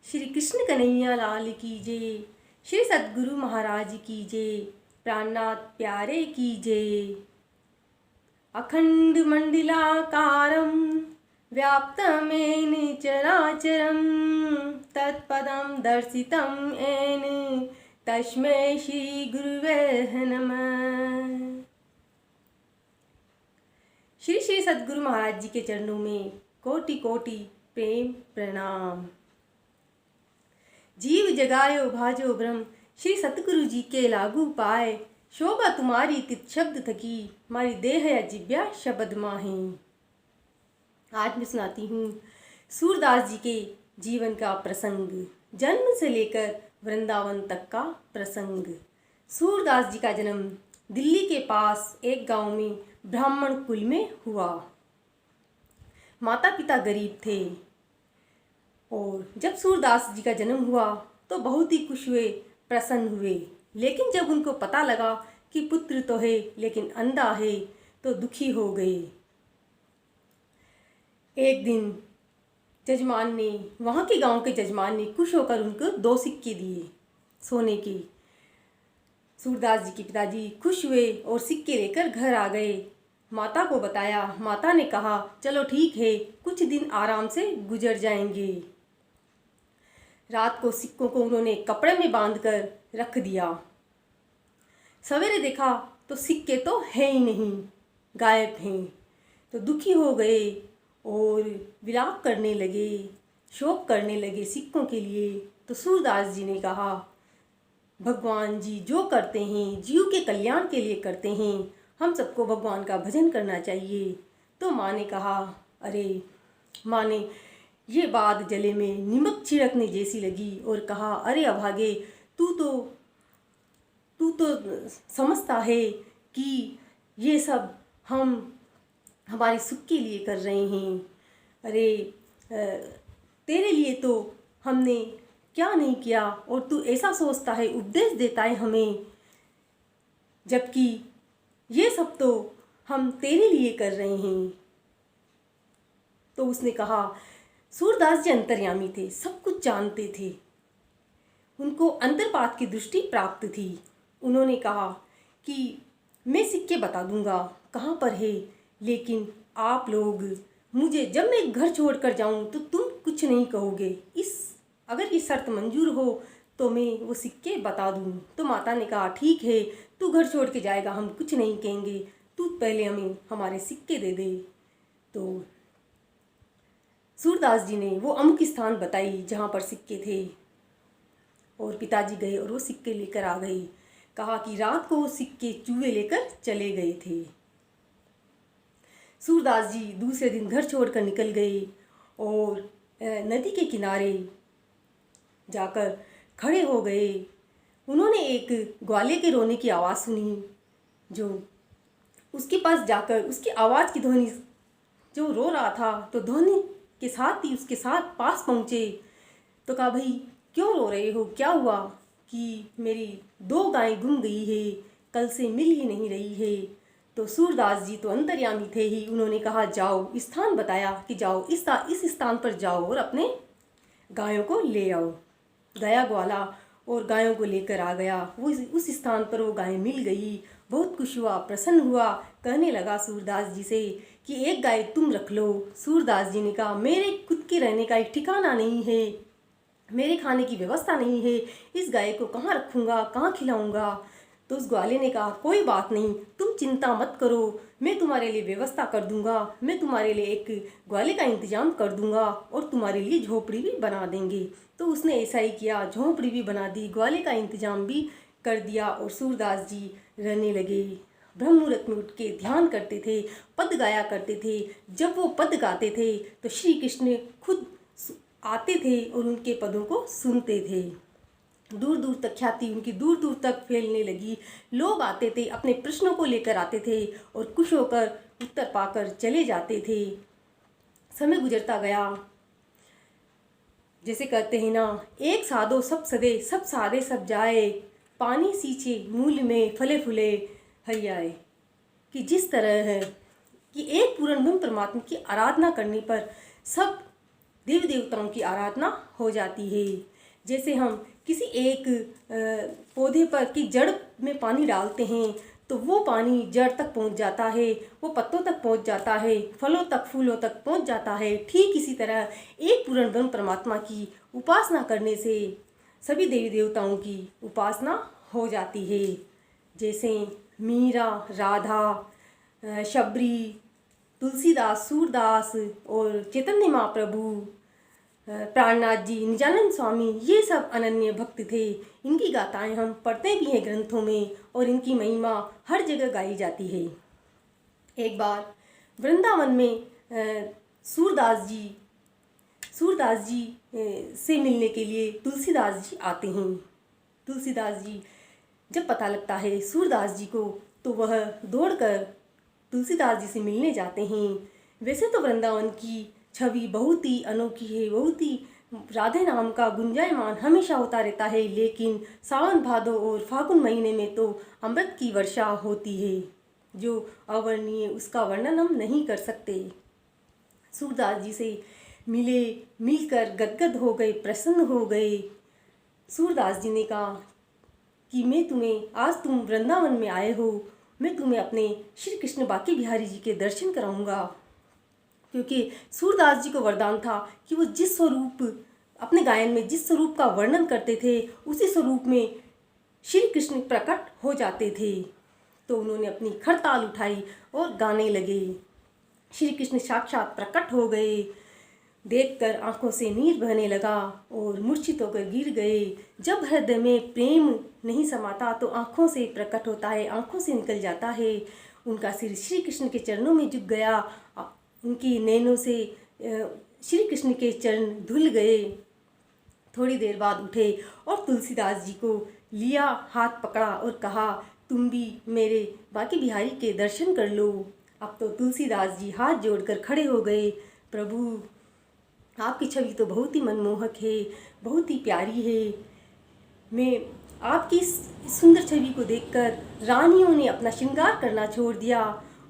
श्री कृष्ण कन्हैया लाल की जय। श्री सद्गुरु महाराज की जय। प्राणनाथ प्यारे की जय। अखंड मंडलाकारं व्याप्तमेन चराचरं तत्पदं दर्शितं येन तस्मै श्री गुरुवे नमः। श्री श्री सद्गुरु महाराज जी के चरणों में कोटि कोटि प्रेम प्रणाम। जीव जगायो भाजो ब्रह्म, श्री सतगुरु जी के लागू पाए। शोभा तुम्हारी तित शब्द थकी, मारी देह या जिब्या शब्द माही। आज मैं सुनाती हूँ सूरदास जी के जीवन का प्रसंग, जन्म से लेकर वृंदावन तक का प्रसंग। सूरदास जी का जन्म दिल्ली के पास एक गांव में ब्राह्मण कुल में हुआ। माता पिता गरीब थे और जब सूरदास जी का जन्म हुआ तो बहुत ही खुश हुए, प्रसन्न हुए। लेकिन जब उनको पता लगा कि पुत्र तो है लेकिन अंधा है तो दुखी हो गए। एक दिन जजमान ने, वहाँ के गांव के जजमान ने खुश होकर उनको 2 सिक्के दिए सोने के। सूरदास जी के पिताजी खुश हुए और सिक्के लेकर घर आ गए। माता को बताया। माता ने कहा चलो ठीक है, कुछ दिन आराम से गुजर जाएंगे। रात को सिक्कों को उन्होंने कपड़े में बांधकर रख दिया। सवेरे देखा तो सिक्के तो है ही नहीं, गायब हैं। तो दुखी हो गए और विलाप करने लगे, शोक करने लगे सिक्कों के लिए। तो सूरदास जी ने कहा भगवान जी जो करते हैं जीव के कल्याण के लिए करते हैं, हम सबको भगवान का भजन करना चाहिए। तो माँ ने कहा, अरे माँ ने ये बात जले में नमक छिड़कने जैसी लगी और कहा, अरे अभागे, तू तो समझता है कि ये सब हम हमारे सुख के लिए कर रहे हैं। अरे तेरे लिए तो हमने क्या नहीं किया और तू ऐसा सोचता है, उपदेश देता है हमें, जबकि ये सब तो हम तेरे लिए कर रहे हैं। तो उसने कहा, सूरदास जी अंतर्यामी थे, सब कुछ जानते थे, उनको अंतर्पात की दृष्टि प्राप्त थी। उन्होंने कहा कि मैं सिक्के बता दूंगा कहाँ पर है, लेकिन आप लोग मुझे, जब मैं घर छोड़कर जाऊं तो तुम कुछ नहीं कहोगे। अगर ये शर्त मंजूर हो तो मैं वो सिक्के बता दूं। तो माता ने कहा ठीक है, तू घर छोड़ के जाएगा, हम कुछ नहीं कहेंगे, तू पहले हमें हमारे सिक्के दे दे। तो सूरदास जी ने वो अमुक स्थान बताई जहाँ पर सिक्के थे और पिताजी गए और वो सिक्के लेकर आ गए। कहा कि रात को वो सिक्के चूहे लेकर चले गए थे। सूरदास जी दूसरे दिन घर छोड़कर निकल गए और नदी के किनारे जाकर खड़े हो गए। उन्होंने एक ग्वाले के रोने की आवाज़ सुनी। जो उसके पास जाकर उसकी आवाज़ की ध्वनि, जो रो रहा था, तो ध्वनि के साथ ही उसके साथ पास पहुँचे। तो कहा, भाई क्यों रो रहे हो, क्या हुआ? कि मेरी 2 गायें गुम गई है, कल से मिल ही नहीं रही है। तो सूरदास जी तो अंतर्यामी थे ही। उन्होंने कहा जाओ, स्थान बताया कि जाओ इस स्थान पर जाओ और अपने गायों को ले आओ। गया ग्वाला और गायों को लेकर आ गया। वो उस स्थान पर वो गायें मिल गई। बहुत खुश हुआ, प्रसन्न हुआ। कहने लगा सूरदास जी से कि एक गाय तुम रख लो। सूरदास जी ने कहा मेरे खुद के रहने का एक ठिकाना नहीं है, मेरे खाने की व्यवस्था नहीं है, इस गाय को कहाँ रखूँगा, कहाँ खिलाऊँगा? तो उस ग्वाले ने कहा कोई बात नहीं, तुम चिंता मत करो, मैं तुम्हारे लिए व्यवस्था कर दूंगा, मैं तुम्हारे लिए एक ग्वाले का इंतजाम कर दूंगा और तुम्हारे लिए झोपड़ी भी बना देंगे। तो उसने ऐसा ही किया, झोपड़ी भी बना दी, ग्वाले का इंतजाम भी कर दिया और सूरदास जी रहने लगे। ब्रह्म मुहूर्त में उठ के ध्यान करते थे, पद गाया करते थे। जब वो पद गाते थे तो श्री कृष्ण खुद आते थे और उनके पदों को सुनते थे। दूर दूर तक ख्याति उनकी दूर दूर तक फैलने लगी। लोग आते थे, अपने प्रश्नों को लेकर आते थे और खुश होकर उत्तर पाकर चले जाते थे। समय गुजरता गया। जैसे कहते हैं ना, एक साधो सब सदे, सब साधे सब जाए, पानी सींचे मूल में फले फूले हरियाए। कि जिस तरह है कि एक पूर्ण ब्रह्म परमात्मा की आराधना करने पर सब देवी देवताओं की आराधना हो जाती है। जैसे हम किसी एक पौधे पर की जड़ में पानी डालते हैं तो वो पानी जड़ तक पहुंच जाता है, वो पत्तों तक पहुंच जाता है, फलों तक फूलों तक पहुंच जाता है। ठीक इसी तरह एक पूर्ण ब्रह्म परमात्मा की उपासना करने से सभी देवी देवताओं की उपासना हो जाती है। जैसे मीरा, राधा, शबरी, तुलसीदास, सूरदास और चैतन्य महाप्रभु, प्राणनाथ जी, निजानंद स्वामी, ये सब अनन्य भक्त थे। इनकी गाथाएं हम पढ़ते भी हैं ग्रंथों में और इनकी महिमा हर जगह गाई जाती है। एक बार वृंदावन में सूरदास जी से मिलने के लिए तुलसीदास जी आते हैं। तुलसीदास जी जब पता लगता है सूरदास जी को तो वह दौड़कर तुलसीदास जी से मिलने जाते हैं। वैसे तो वृंदावन की छवि बहुत ही अनोखी है, बहुत ही राधे नाम का गुंजायमान हमेशा होता रहता है, लेकिन सावन भादो और फागुन महीने में तो अमृत की वर्षा होती है जो अवर्णनीय, उसका वर्णन हम नहीं कर सकते। सूरदास जी से मिलकर गदगद हो गए, प्रसन्न हो गए। सूरदास जी ने कहा कि मैं तुम्हें, आज तुम वृंदावन में आए हो, मैं तुम्हें अपने श्री कृष्ण बांके बिहारी जी के दर्शन कराऊंगा। क्योंकि सूरदास जी को वरदान था कि वो जिस स्वरूप अपने गायन में जिस स्वरूप का वर्णन करते थे उसी स्वरूप में श्री कृष्ण प्रकट हो जाते थे। तो उन्होंने अपनी खरताल उठाई और गाने लगे। श्री कृष्ण साक्षात प्रकट हो गए। देखकर आंखों से नीर बहने लगा और मूर्छित होकर गिर गए। जब हृदय में प्रेम नहीं समाता तो आंखों से प्रकट होता है, आंखों से निकल जाता है। उनका सिर श्री कृष्ण के चरणों में झुक गया। उनकी नैनों से श्री कृष्ण के चरण धुल गए। थोड़ी देर बाद उठे और तुलसीदास जी को लिया, हाथ पकड़ा और कहा, तुम भी मेरे बांके बिहारी के दर्शन कर लो। अब तो तुलसीदास जी हाथ जोड़कर खड़े हो गए। प्रभु, आपकी छवि तो बहुत ही मनमोहक है, बहुत ही प्यारी है। मैं आपकी सुंदर छवि को देखकर रानियों ने अपना श्रृंगार करना छोड़ दिया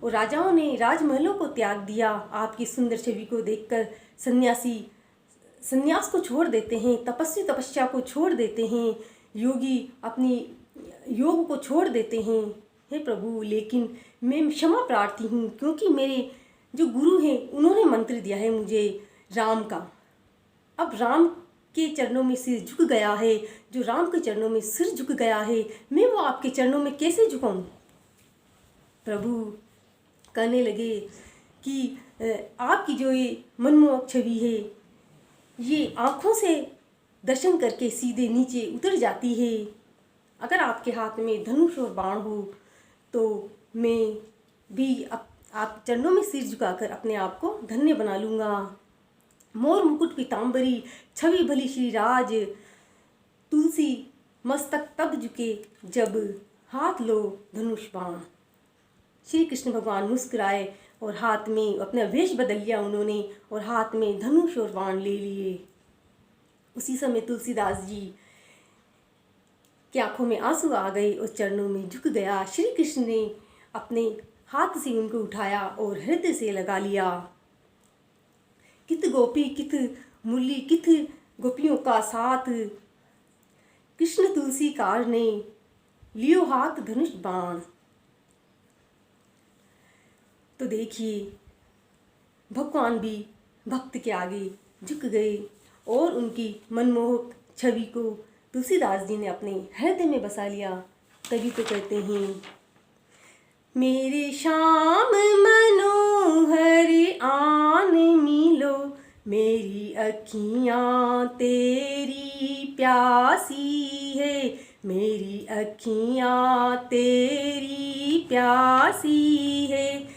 और राजाओं ने राजमहलों को त्याग दिया। आपकी सुंदर छवि को देखकर सन्यासी संन्यास को छोड़ देते हैं, तपस्वी तपस्या को छोड़ देते हैं, योगी अपनी योग को छोड़ देते हैं। हे प्रभु, लेकिन मैं क्षमा प्रार्थी हूँ, क्योंकि मेरे जो गुरु हैं उन्होंने मंत्र दिया है मुझे राम का। अब राम के चरणों में सिर झुक गया है, जो राम के चरणों में सिर झुक गया है, मैं वो आपके चरणों में कैसे झुकाऊं। प्रभु कहने लगे कि आपकी जो ये मनमोहक छवि है ये आँखों से दर्शन करके सीधे नीचे उतर जाती है। अगर आपके हाथ में धनुष और बाण हो तो मैं भी आप चरणों में सिर झुकाकर अपने आप को धन्य बना लूँगा। मोर मुकुट पीताम्बरी छवि भली श्री राज, तुलसी मस्तक तब झुके जब हाथ लो धनुष बाण। श्री कृष्ण भगवान मुस्कुराए और हाथ में अपना वेश बदल लिया उन्होंने और हाथ में धनुष और बाण ले लिए। उसी समय तुलसीदास जी की आंखों में आंसू आ गए और चरणों में झुक गया। श्री कृष्ण ने अपने हाथ से उनको उठाया और हृदय से लगा लिया। कित गोपी कित मुरली कित गोपियों का साथ, कृष्ण तुलसी कार ने लियो हाथ धनुष बाण। तो देखिए, भगवान भी भक्त के आगे झुक गए और उनकी मनमोहक छवि को तुलसीदास जी ने अपने हृदय में बसा लिया। तभी तो कहते हैं, मेरे श्याम मनोहर आन मिलो, मेरी अखियाँ तेरी प्यासी है, मेरी अखियाँ तेरी प्यासी है।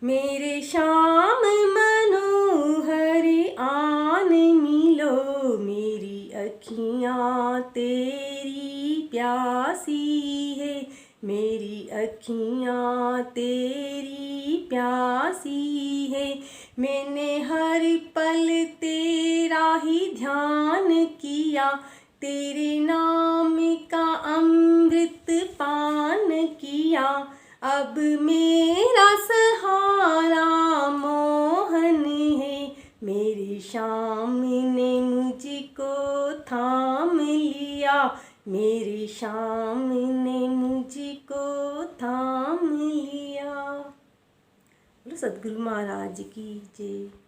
मेरे श्याम मनोहर आन मिलो, मेरी अखियाँ तेरी प्यासी है, मेरी अखियाँ तेरी प्यासी है। मैंने हर पल तेरा ही ध्यान किया, तेरे नाम का अमृत पान किया। अब मेरा सहारा मोहन है, मेरे श्याम ने मुझको थाम लिया, मेरे श्याम ने मुझको थाम लिया। बोलो सद्गुरु महाराज की जय।